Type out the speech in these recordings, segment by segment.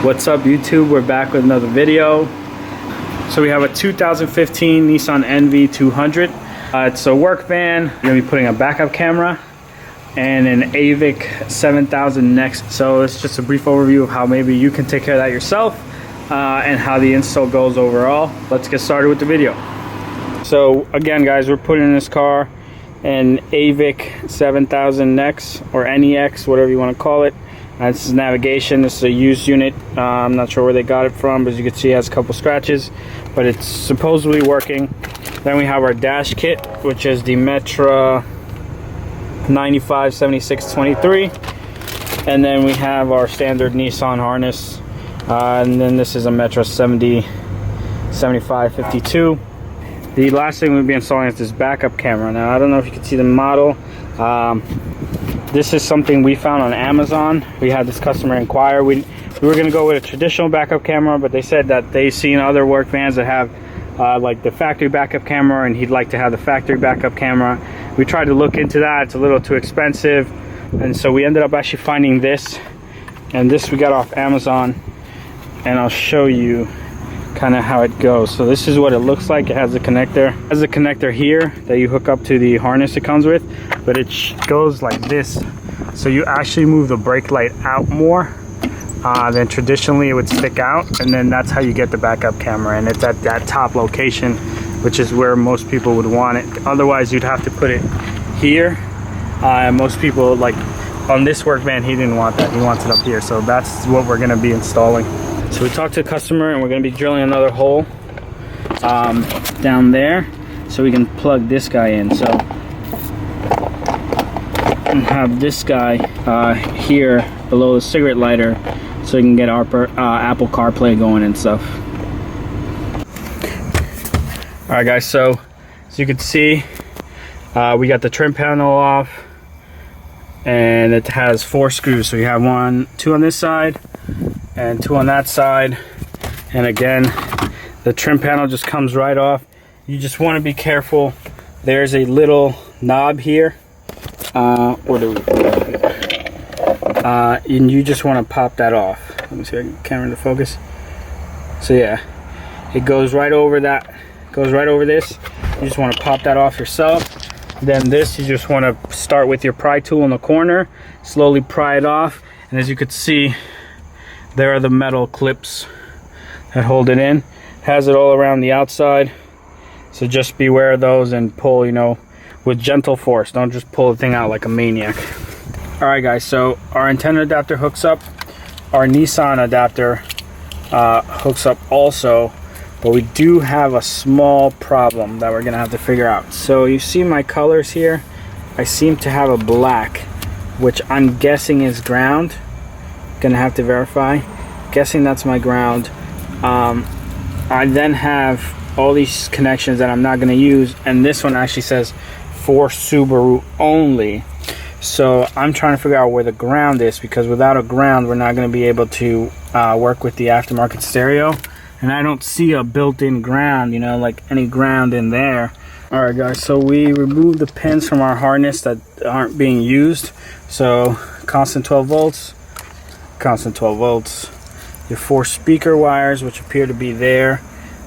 What's up YouTube? We're back with another video. So we have a 2015 Nissan NV200. It's a work van. We're going to be putting a backup camera and an AVIC 7000 next. So it's just a brief overview of how maybe you can take care of that yourself and how the install goes overall. Let's get started with the video. So again guys, we're putting in this car an AVIC 7000 next, or NEX, whatever you want to call it. This is navigation. This is a used unit. I'm not sure where they got it from, but as you can see it has a couple scratches, but it's supposedly working. Then we have our dash kit, which is the Metra 957623, and then we have our standard Nissan harness, and then this is a Metra 7552. The last thing we'll be installing is this backup camera. Now I don't know if you can see the model. This is something we found on Amazon. We had this customer inquire. We were going to go with a traditional backup camera, but they said that they've seen other work vans that have like the factory backup camera, and he'd like to have the factory backup camera. We tried to look into that. It's a little too expensive, and so we ended up actually finding this, and this we got off Amazon, and I'll show you kind of how it goes. So this is what it looks like. It has a connector. It has a connector here that you hook up to the harness it comes with, but it goes like this. So you actually move the brake light out more than traditionally it would stick out, and then that's how you get the backup camera, and it's at that top location, which is where most people would want it. Otherwise you'd have to put it here, and most people, like on this work van, he didn't want that. He wants it up here, so that's what we're going to be installing. So we talked to the customer, and we're going to be drilling another hole down there so we can plug this guy in. So we have this guy here below the cigarette lighter, so we can get our Apple CarPlay going and stuff. Alright guys, so as you can see, we got the trim panel off, and it has 4 screws. So you have 2 on this side and 2 on that side, and again the trim panel just comes right off. You just want to be careful. There's a little knob here, and you just want to pop that off. Let me see if I can camera into focus. So yeah, it goes right over that, goes right over this. You just want to pop that off yourself. Then this, you just want to start with your pry tool in the corner, slowly pry it off, and as you could see, there are the metal clips that hold it in. Has it all around the outside, so just beware of those and pull, you know, with gentle force. Don't just pull the thing out like a maniac. Alright guys, so our antenna adapter hooks up. Our Nissan adapter hooks up also, but we do have a small problem that we're gonna have to figure out. So you see my colors here? I seem to have a black, which I'm guessing is ground. Gonna have to verify. Guessing that's my ground. I then have all these connections that I'm not gonna use, and this one actually says for Subaru only. So I'm trying to figure out where the ground is, because without a ground we're not gonna be able to work with the aftermarket stereo, and I don't see a built-in ground, you know, like any ground in there. Alright guys, so we removed the pins from our harness that aren't being used. So constant 12 volts, constant 12 volts. Your 4 speaker wires, which appear to be there.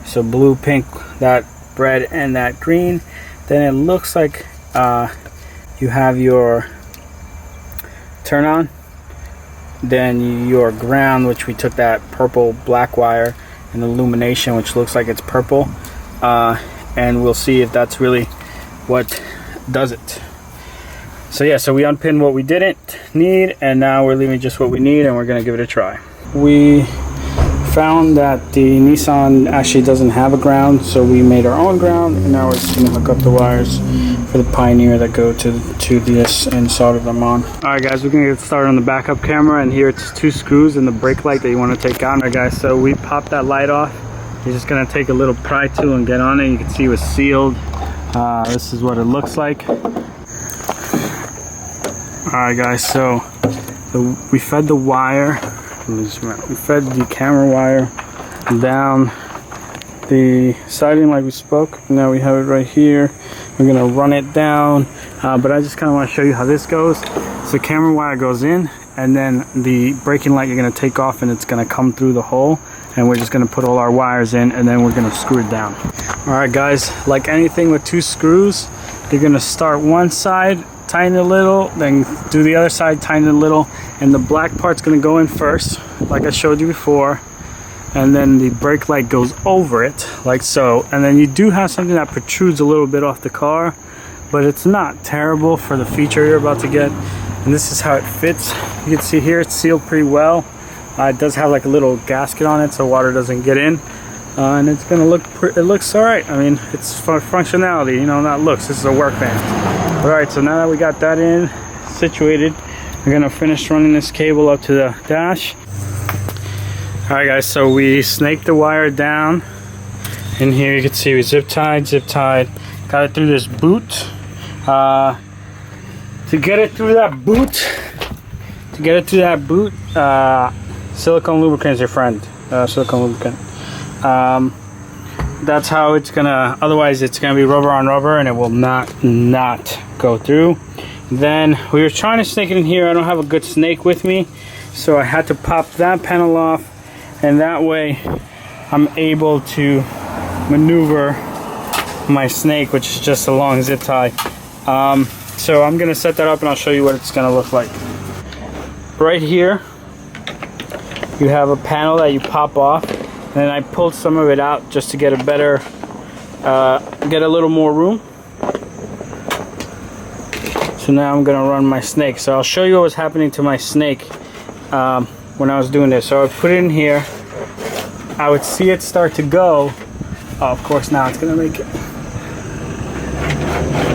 So blue, pink, that red, and that green. Then it looks like you have your turn on, then your ground, which we took that purple black wire, and illumination, which looks like it's purple, and we'll see if that's really what does it. So yeah, so we unpinned what we didn't need, and now we're leaving just what we need, and we're gonna give it a try. We found that the Nissan actually doesn't have a ground, so we made our own ground, and now we're just gonna hook up the wires for the Pioneer that go to this and solder them on. Alright guys, we're gonna get started on the backup camera, and here it's 2 screws and the brake light that you want to take on. Alright guys, so we popped that light off. You're just gonna take a little pry tool and get on it. You can see it was sealed. This is what it looks like. Alright guys, so we fed the wire, we fed the camera wire down the siding like we spoke. Now we have it right here. We're gonna run it down, but I just kind of want to show you how this goes. So camera wire goes in, and then the braking light you're going to take off and it's going to come through the hole, and we're just going to put all our wires in and then we're going to screw it down. Alright guys, like anything with 2 screws, you're going to start one side, tighten it a little, then do the other side, tighten it a little, and the black part's going to go in first like I showed you before, and then the brake light goes over it like so, and then you do have something that protrudes a little bit off the car, but it's not terrible for the feature you're about to get. And this is how it fits. You can see here it's sealed pretty well. It does have like a little gasket on it so water doesn't get in, and it's gonna look it looks all right. I mean, it's for functionality, you know, not looks. This is a work van. All right, so now that we got that in situated, we're gonna finish running this cable up to the dash. All right guys, so we snaked the wire down. In here you can see we zip tied, got it through this boot. To get it through that boot, silicone lubricant is your friend. Silicone lubricant. That's how it's gonna, otherwise it's gonna be rubber on rubber and it will not go through. Then we were trying to snake it in here. I don't have a good snake with me, so I had to pop that panel off, and that way I'm able to maneuver my snake, which is just a long zip tie. So I'm gonna set that up and I'll show you what it's gonna look like. Right here you have a panel that you pop off, and I pulled some of it out just to get a better get a little more room. So now I'm gonna run my snake. So I'll show you what was happening to my snake when I was doing this. So I put it in here, I would see it start to go. Oh, of course now it's gonna make it.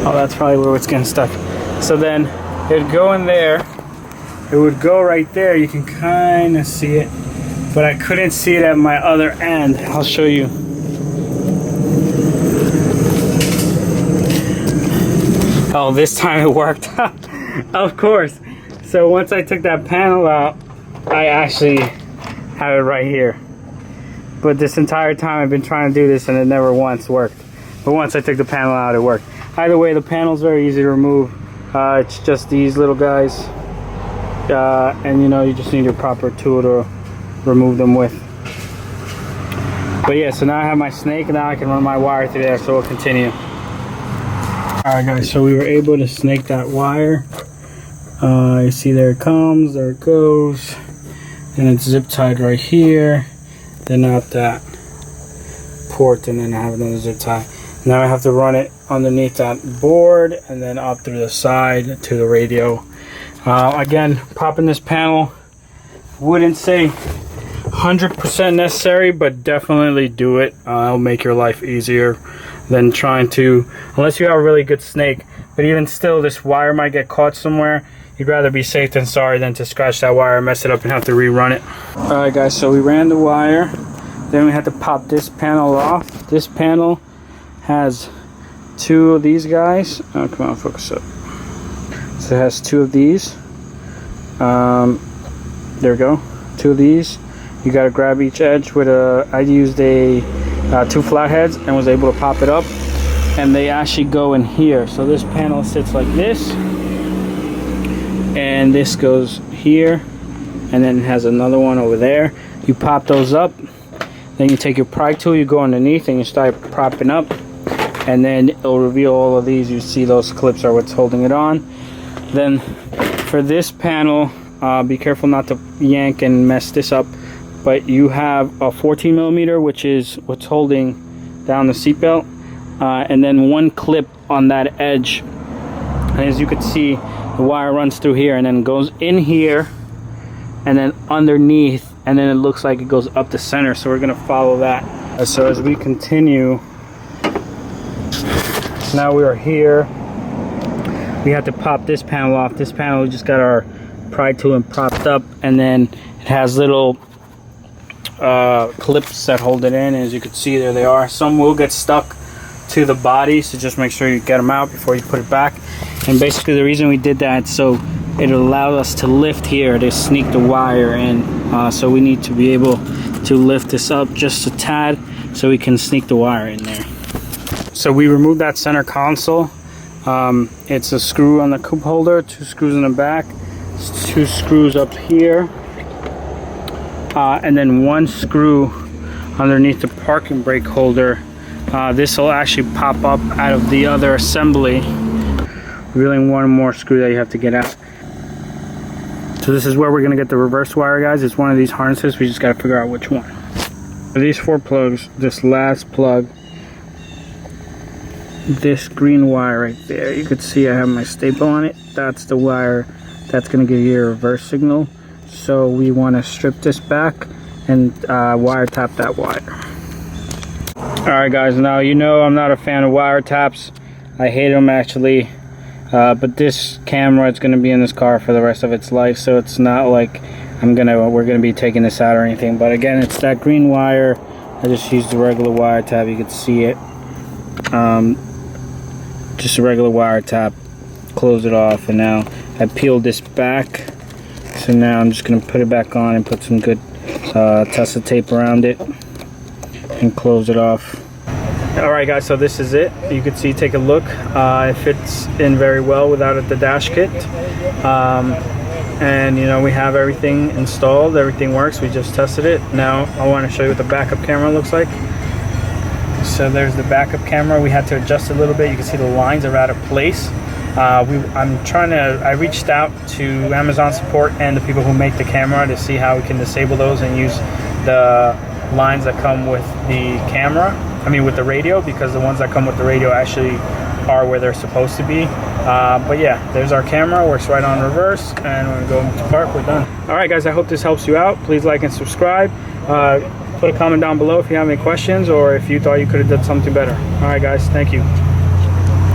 Oh, that's probably where it's getting stuck. So then it'd go in there, it would go right there. You can kind of see it, but I couldn't see it at my other end. I'll show you. Oh, this time it worked. Of course. So once I took that panel out, I actually have it right here. But this entire time I've been trying to do this and it never once worked. But once I took the panel out, it worked. Either way, the panel's very easy to remove. It's just these little guys. And you know, you just need your proper tool to remove them with. But yeah, so now I have my snake and now I can run my wire through there, so we'll continue. Alright guys, so we were able to snake that wire. You see there it comes, there it goes. And it's zip tied right here. Then out that port, and then I have another zip tie. Now I have to run it underneath that board and then up through the side to the radio. Again, popping this panel, wouldn't say 100% necessary, but definitely do it. It'll make your life easier than trying to, unless you have a really good snake. But even still, this wire might get caught somewhere. You'd rather be safe than sorry than to scratch that wire, mess it up, and have to rerun it. Alright guys, so we ran the wire, then we had to pop this panel off. This panel has 2 of these guys. Oh, come on, focus up. So it has 2 of these. There we go, 2 of these. You got to grab each edge with a, I used a 2 flatheads and was able to pop it up, and they actually go in here. So this panel sits like this, and this goes here, and then it has another one over there. You pop those up, then you take your pry tool, you go underneath and you start propping up, and then it'll reveal all of these. You see those clips are what's holding it on. Then for this panel, be careful not to yank and mess this up, but you have a 14 millimeter, which is what's holding down the seatbelt, and then 1 clip on that edge. And as you can see, the wire runs through here and then goes in here and then underneath, and then it looks like it goes up the center. So we're gonna follow that. So as we continue, now we are here. We have to pop this panel off. This panel, we just got our pry tool and propped up, and then it has little clips that hold it in. As you can see, there they are. Some will get stuck to the body, so just make sure you get them out before you put it back. And basically the reason we did that, so it allowed us to lift here to sneak the wire in. So we need to be able to lift this up just a tad so we can sneak the wire in there. So we removed that center console. It's a screw on the cup holder, 2 screws in the back. 2 screws up here, and then 1 screw underneath the parking brake holder. This will actually pop up out of the other assembly. Really 1 more screw that you have to get out. So this is where we're going to get the reverse wire, guys. It's one of these harnesses. We just got to figure out which one. For these 4 plugs, this last plug, this green wire right there, you could see I have my staple on it. That's the wire that's going to give you a reverse signal. So we want to strip this back and wire tap that wire. Alright guys, now you know I'm not a fan of wire taps. I hate them actually. But this camera is going to be in this car for the rest of its life, so it's not like we're gonna be taking this out or anything. But again, it's that green wire. I just used the regular wire tap. You can see it. Just a regular wire tap. Close it off, and now I peeled this back. So now I'm just gonna put it back on and put some good Tessa tape around it and close it off. Alright guys, so this is it. You can see, take a look. It fits in very well without the dash kit. And you know, we have everything installed, everything works. We just tested it. Now I want to show you what the backup camera looks like. So there's the backup camera. We had to adjust a little bit. You can see the lines are out of place. I reached out to Amazon support and the people who make the camera to see how we can disable those and use the lines that come with the camera. With the radio, because the ones that come with the radio actually are where they're supposed to be. But yeah, there's our camera, works right on reverse, and when we go to park, we're done. Alright guys, I hope this helps you out. Please like and subscribe. Put a comment down below if you have any questions, or if you thought you could have done something better. Alright guys, thank you.